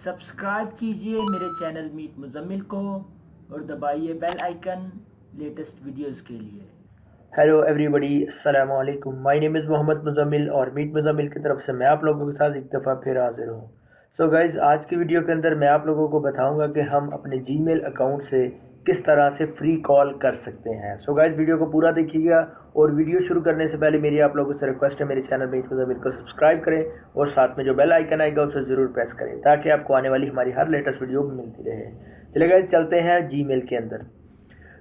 Subscribe कीजिए मेरे channel meet Muzammil को और दबाइए बेल आइकन लेटेस्ट वीडियोस के लिए। हेलो एवरीबॉडी, अस्सलाम वालेकुम। My name is Mohammed Muzammil और मीट मुजम्मिल की तरफ से मैं आप लोगों के साथ एक दफ़ा फिर हाजिर हूँ। सो गाइज़, आज की वीडियो के अंदर मैं आप लोगों को बताऊंगा कि हम अपने जीमेल अकाउंट से किस तरह से फ्री कॉल कर सकते हैं। सो गाइज़, वीडियो को पूरा देखिएगा और वीडियो शुरू करने से पहले मेरी आप लोगों से रिक्वेस्ट है, मेरे चैनल मीट मुजम्मिल को सब्सक्राइब करें और साथ में जो बेल आइकन आएगा उसे ज़रूर प्रेस करें ताकि आपको आने वाली हमारी हर लेटेस्ट वीडियो मिलती रहे। चलिए गाइज़, चलते हैं जीमेल के अंदर।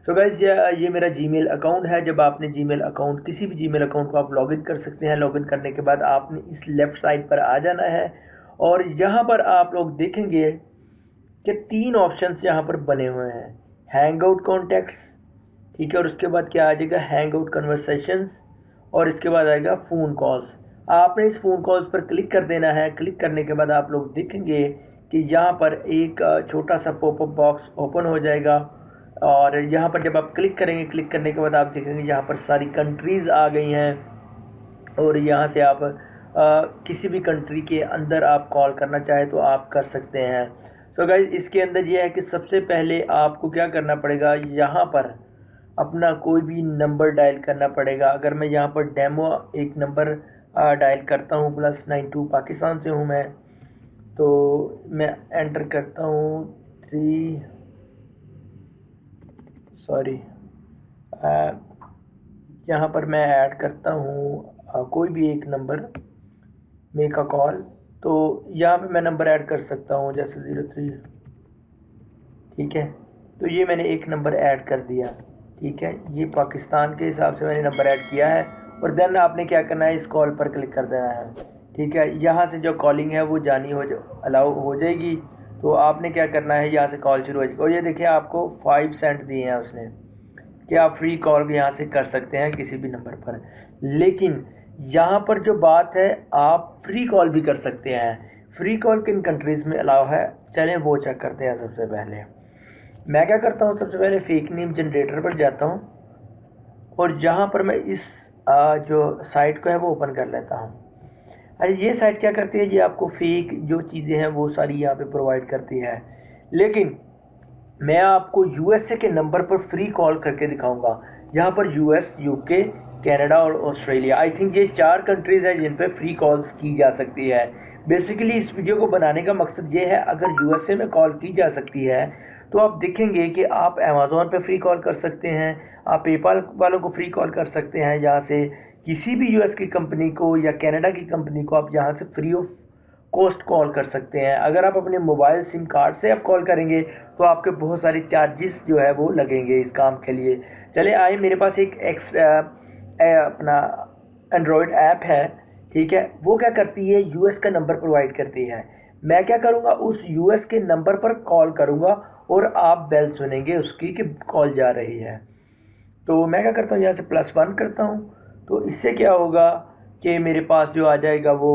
सो गाइज, ये मेरा जीमेल अकाउंट है। जब आपने जीमेल अकाउंट, किसी भी जीमेल अकाउंट को आप लॉगिन कर सकते हैं। लॉगिन करने के बाद आपने इस लेफ़्ट साइड पर आ जाना है और यहाँ पर आप लोग देखेंगे कि 3 ऑप्शंस यहाँ पर बने हुए हैं। हैंग आउट कॉन्टैक्ट्स, ठीक है, और उसके बाद क्या आ जाएगा, हैंग आउट कन्वर्सेशंस, और इसके बाद आएगा फ़ोन कॉल्स। आपने इस फ़ोन कॉल्स पर क्लिक कर देना है। क्लिक करने के बाद आप लोग देखेंगे कि यहाँ पर एक छोटा सा पॉपअप बॉक्स ओपन हो जाएगा और यहाँ पर जब आप क्लिक करेंगे, क्लिक करने के बाद आप देखेंगे यहाँ पर सारी कंट्रीज़ आ गई हैं और यहाँ से आप किसी भी कंट्री के अंदर आप कॉल करना चाहे तो आप कर सकते हैं। सो गाइज, इसके अंदर ये है कि सबसे पहले आपको क्या करना पड़ेगा, यहाँ पर अपना कोई भी नंबर डायल करना पड़ेगा। अगर मैं यहाँ पर डेमो एक नंबर डायल करता हूँ, +92, पाकिस्तान से हूँ मैं, तो मैं एंटर करता हूँ यहाँ पर मैं ऐड करता हूँ कोई भी एक नंबर, मेक अ कॉल। तो यहाँ पे मैं नंबर ऐड कर सकता हूँ, जैसे 03, ठीक है। तो ये मैंने एक नंबर ऐड कर दिया, ठीक है। ये पाकिस्तान के हिसाब से मैंने नंबर ऐड किया है और देन आपने क्या करना है, इस कॉल पर क्लिक कर देना है, ठीक है। यहाँ से जो कॉलिंग है वो जानी अलाउ हो जाएगी। तो आपने क्या करना है, यहाँ से कॉल शुरू हो जाएगी और ये देखिए आपको 5 सेंट दिए हैं उसने कि आप फ्री कॉल यहाँ से कर सकते हैं किसी भी नंबर पर। लेकिन यहाँ पर जो बात है, आप फ्री कॉल भी कर सकते हैं। फ्री कॉल किन कंट्रीज़ में अलाउ है, चलें वो चेक करते हैं। सबसे पहले मैं क्या करता हूँ, सबसे पहले फेक नेम जनरेटर पर जाता हूँ और यहाँ पर मैं इस जो साइट को है वो ओपन कर लेता हूँ। अरे ये साइट क्या करती है, ये आपको फेक जो चीज़ें हैं वो सारी यहाँ पे प्रोवाइड करती है। लेकिन मैं आपको यूएसए के नंबर पर फ्री कॉल करके दिखाऊंगा। यहाँ पर यूएस, यूके, कनाडा और ऑस्ट्रेलिया, आई थिंक ये 4 कंट्रीज़ हैं जिन पर फ्री कॉल्स की जा सकती है। बेसिकली इस वीडियो को बनाने का मकसद ये है, अगर यूएसए में कॉल की जा सकती है तो आप देखेंगे कि आप अमेज़ॉन पे फ्री कॉल कर सकते हैं, आप पेपाल वालों को फ्री कॉल कर सकते हैं। यहाँ से किसी भी यूएस की कंपनी को या कनाडा की कंपनी को आप यहाँ से फ्री ऑफ कॉस्ट कॉल कर सकते हैं। अगर आप अपने मोबाइल सिम कार्ड से आप कॉल करेंगे तो आपके बहुत सारे चार्जेस जो है वो लगेंगे इस काम के लिए। चले आए, मेरे पास एक अपना एंड्रॉयड ऐप है, ठीक है। वो क्या करती है, यूएस का नंबर प्रोवाइड करती है। मैं क्या करूँगा, उस यूएस के नंबर पर कॉल करूँगा और आप बेल सुनेंगे उसकी कि कॉल जा रही है। तो मैं क्या करता हूँ, यहाँ से +1 करता हूँ। तो इससे क्या होगा कि मेरे पास जो आ जाएगा वो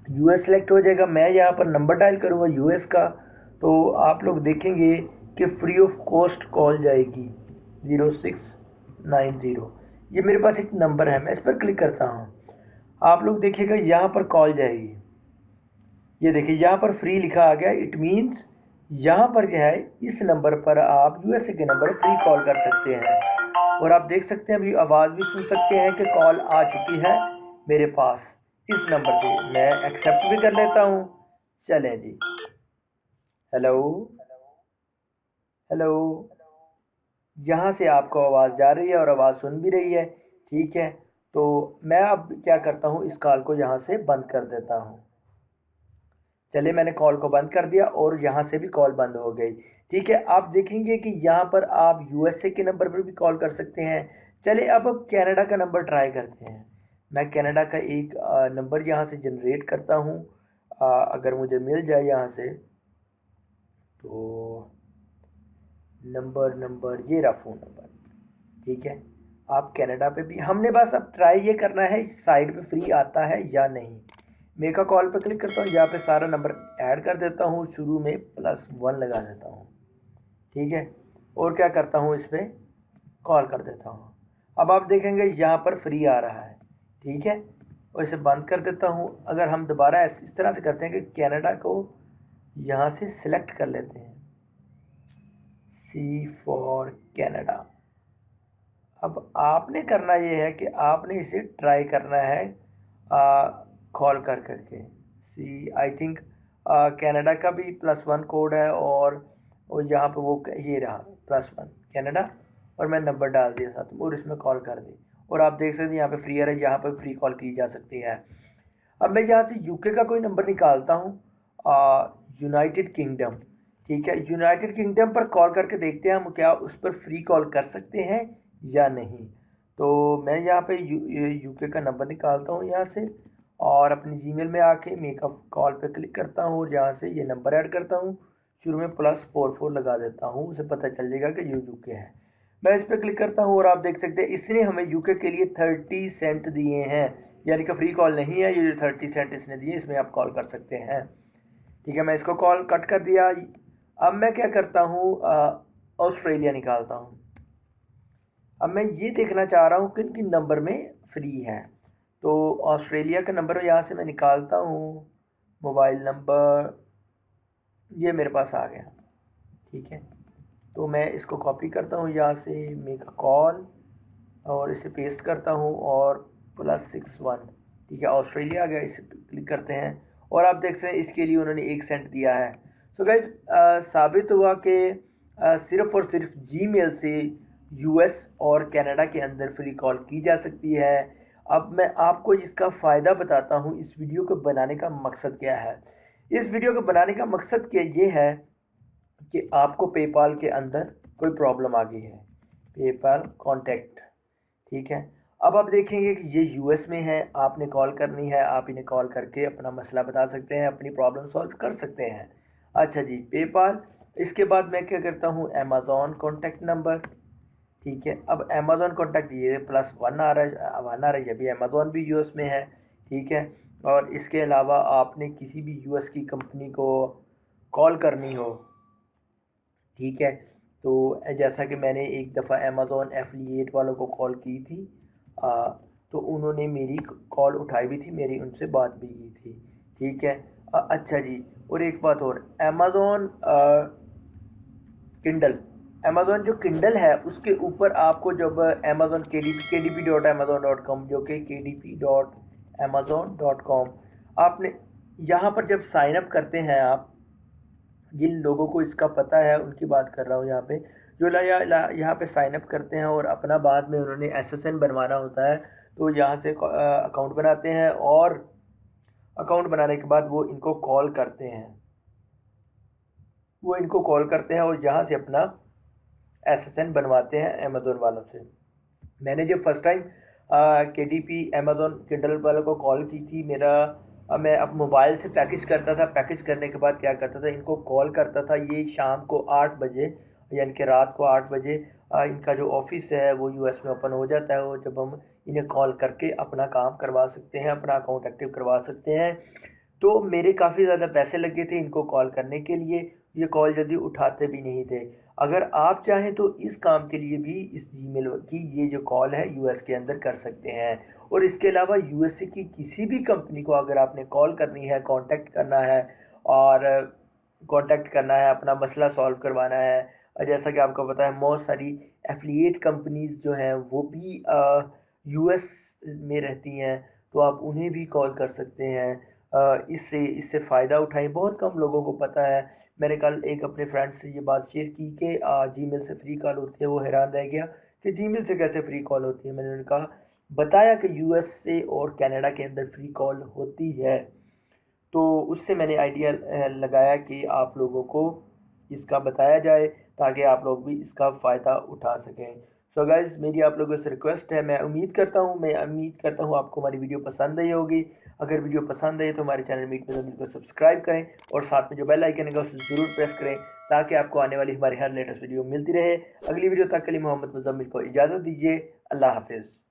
यूएस सेलेक्ट हो जाएगा। मैं यहाँ पर नंबर डायल करूँगा यूएस का, तो आप लोग देखेंगे कि फ्री ऑफ कॉस्ट कॉल जाएगी 0690। ये मेरे पास एक नंबर है, मैं इस पर क्लिक करता हूँ। आप लोग देखिएगा यहाँ पर कॉल जाएगी। ये देखिए यहाँ पर फ्री लिखा आ गया। इट मीन्स यहाँ पर जो है, इस नंबर पर आप यूएसए के नंबर फ्री कॉल कर सकते हैं और आप देख सकते हैं, अभी आवाज़ भी सुन सकते हैं कि कॉल आ चुकी है मेरे पास इस नंबर से। मैं एक्सेप्ट भी कर लेता हूँ। चलें जी, हेलो हेलो, यहाँ से आपको आवाज़ जा रही है और आवाज़ सुन भी रही है, ठीक है। तो मैं अब क्या करता हूँ, इस कॉल को यहाँ से बंद कर देता हूँ। चलिए, मैंने कॉल को बंद कर दिया और यहाँ से भी कॉल बंद हो गई, ठीक है। आप देखेंगे कि यहाँ पर आप यूएसए के नंबर पर भी कॉल कर सकते हैं। चलिए अब कनाडा का नंबर ट्राई करते हैं। मैं कनाडा का एक नंबर यहाँ से जनरेट करता हूँ। अगर मुझे मिल जाए यहाँ से तो नंबर ये रहा फ़ोन नंबर, ठीक है। आप कनाडा पे भी, हमने बस अब ट्राई ये करना है साइड पे फ्री आता है या नहीं। मेक अ कॉल पे क्लिक करता हूँ, यहाँ पे सारा नंबर ऐड कर देता हूँ, शुरू में +1 लगा देता हूँ, ठीक है। और क्या करता हूँ, इस पर कॉल कर देता हूँ। अब आप देखेंगे यहाँ पर फ्री आ रहा है, ठीक है। और इसे बंद कर देता हूँ। अगर हम दोबारा इस तरह से करते हैं कि कनाडा को यहाँ से सिलेक्ट कर लेते हैं, C फॉर कनाडा। अब आपने करना ये है कि आपने इसे ट्राई करना है कॉल कर करके। आई थिंक कनाडा का भी +1 कोड है और यहाँ पे वो ये रहा +1 कनाडा, और मैं नंबर डाल दिया साथ में और इसमें कॉल कर दी। और आप देख सकते हैं यहाँ पे फ्री है, यहाँ पे फ्री कॉल की जा सकती है। अब मैं यहाँ से यूके का कोई नंबर निकालता हूँ, यूनाइटेड किंगडम। ठीक है, यूनाइटेड किंगडम पर कॉल करके देखते हैं हम क्या उस पर फ्री कॉल कर सकते हैं या नहीं। तो मैं यहाँ पे यूके का नंबर निकालता हूँ यहाँ से, और अपनी जीमेल में आके मेक अ कॉल पे क्लिक करता हूँ और यहाँ से ये नंबर ऐड करता हूँ। शुरू में +44 लगा देता हूँ, उसे पता चल जाएगा कि ये यूके है। मैं इस पर क्लिक करता हूँ और आप देख सकते हैं इसने हमें यूके के लिए 30 सेंट दिए हैं, यानी कि फ्री कॉल नहीं है, ये 30 सेंट इसने दिए, इसमें आप कॉल कर सकते हैं। ठीक है, मैं इसको कॉल कट कर दिया। अब मैं क्या करता हूँ, ऑस्ट्रेलिया निकालता हूँ। अब मैं ये देखना चाह रहा हूँ किन किन नंबर में फ्री है। तो ऑस्ट्रेलिया का नंबर यहाँ से मैं निकालता हूँ, मोबाइल नंबर ये मेरे पास आ गया। ठीक है, तो मैं इसको कॉपी करता हूँ यहाँ से, मेक अ कॉल, और इसे पेस्ट करता हूँ और +61। ठीक है, ऑस्ट्रेलिया आ गया, इसे क्लिक करते हैं और आप देख सकते हैं इसके लिए उन्होंने 1 सेंट दिया है। सो गाइस, साबित हुआ कि सिर्फ़ और सिर्फ जीमेल से यूएस और कनाडा के अंदर फ्री कॉल की जा सकती है। अब मैं आपको इसका फ़ायदा बताता हूँ, इस वीडियो को बनाने का मकसद क्या है। इस वीडियो को बनाने का मकसद क्या ये है कि आपको पेपाल के अंदर कोई प्रॉब्लम आ गई है, पेपाल कॉन्टैक्ट। ठीक है, अब आप देखेंगे कि ये यूएस में है, आपने कॉल करनी है, आप इन्हें कॉल करके अपना मसला बता सकते हैं, अपनी प्रॉब्लम सॉल्व कर सकते हैं। अच्छा जी, पेपाल। इसके बाद मैं क्या करता हूँ, अमेज़ॉन कॉन्टैक्ट नंबर। ठीक है, अब अमेज़ॉन कॉन्टैक्ट ये +1 आ रहा है, 1 आ रहा है, ये भी अमेज़ॉन भी यूएस में है। ठीक है, और इसके अलावा आपने किसी भी यूएस की कंपनी को कॉल करनी हो, ठीक है, तो जैसा कि मैंने एक दफ़ा अमेज़ॉन एफिलिएट वालों को कॉल की थी, तो उन्होंने मेरी कॉल उठाई भी थी, मेरी उनसे बात भी की थी। ठीक है, अच्छा जी, और एक बात और, अमेज़ॉन किंडल, अमेज़ॉन जो किंडल है उसके ऊपर आपको जब अमेज़ॉन kdp.amazon.com, जो कि kdp.amazon.com, आपने यहाँ पर जब साइन अप करते हैं, आप जिन लोगों को इसका पता है उनकी बात कर रहा हूँ यहाँ पे, जो यहाँ पे साइन अप करते हैं और अपना बाद में उन्होंने SSN बनवाना होता है, तो यहाँ से अकाउंट बनाते हैं और अकाउंट बनाने के बाद वो इनको कॉल करते हैं और यहाँ से अपना SSN बनवाते हैं अमेज़ॉन वालों से। मैंने जब first time KDP Amazon Kindle वालों को कॉल की थी, मैं अब मोबाइल से पैकेज करता था, पैकेज करने के बाद क्या करता था, इनको कॉल करता था। ये शाम को 8 बजे, यानी कि रात को 8 बजे इनका जो ऑफिस है वो यूएस में ओपन हो जाता है, और जब हम इन्हें कॉल करके अपना काम करवा सकते हैं, अपना अकाउंट एक्टिव करवा सकते हैं। तो मेरे काफ़ी ज़्यादा पैसे लगे थे इनको कॉल करने के लिए, ये कॉल जल्दी उठाते भी नहीं थे। अगर आप चाहें तो इस काम के लिए भी इस जीमेल की ये जो कॉल है यूएस के अंदर कर सकते हैं। और इसके अलावा यूएसए की किसी भी कंपनी को अगर आपने कॉल करनी है, कांटेक्ट करना है अपना मसला सॉल्व करवाना है, और जैसा कि आपको पता है बहुत सारी एफिलिएट कंपनीज जो हैं वो भी यूएस में रहती हैं, तो आप उन्हें भी कॉल कर सकते हैं। इससे फ़ायदा उठाएं, बहुत कम लोगों को पता है। मैंने कल एक अपने फ्रेंड से ये बात शेयर की कि जीमेल से फ्री कॉल होती है, वो हैरान रह गया कि जीमेल से कैसे फ्री कॉल होती है। मैंने उनका बताया कि यूएसए और कनाडा के अंदर फ्री कॉल होती है, तो उससे मैंने आइडिया लगाया कि आप लोगों को इसका बताया जाए ताकि आप लोग भी इसका फ़ायदा उठा सकें। सो गाइस, मेरी आप लोगों से रिक्वेस्ट है, मैं उम्मीद करता हूँ आपको हमारी वीडियो पसंद आई होगी। अगर वीडियो पसंद आई तो हमारे चैनल मीट मुज़म्मिल को सब्सक्राइब करें और साथ में जो बेल आइकन है उसे ज़रूर प्रेस करें ताकि आपको आने वाली हमारी हर लेटेस्ट वीडियो मिलती रहे। अगली वीडियो तक के लिए मोहम्मद मुज़म्मिल को इजाज़त दीजिए। अल्लाह हाफिज़।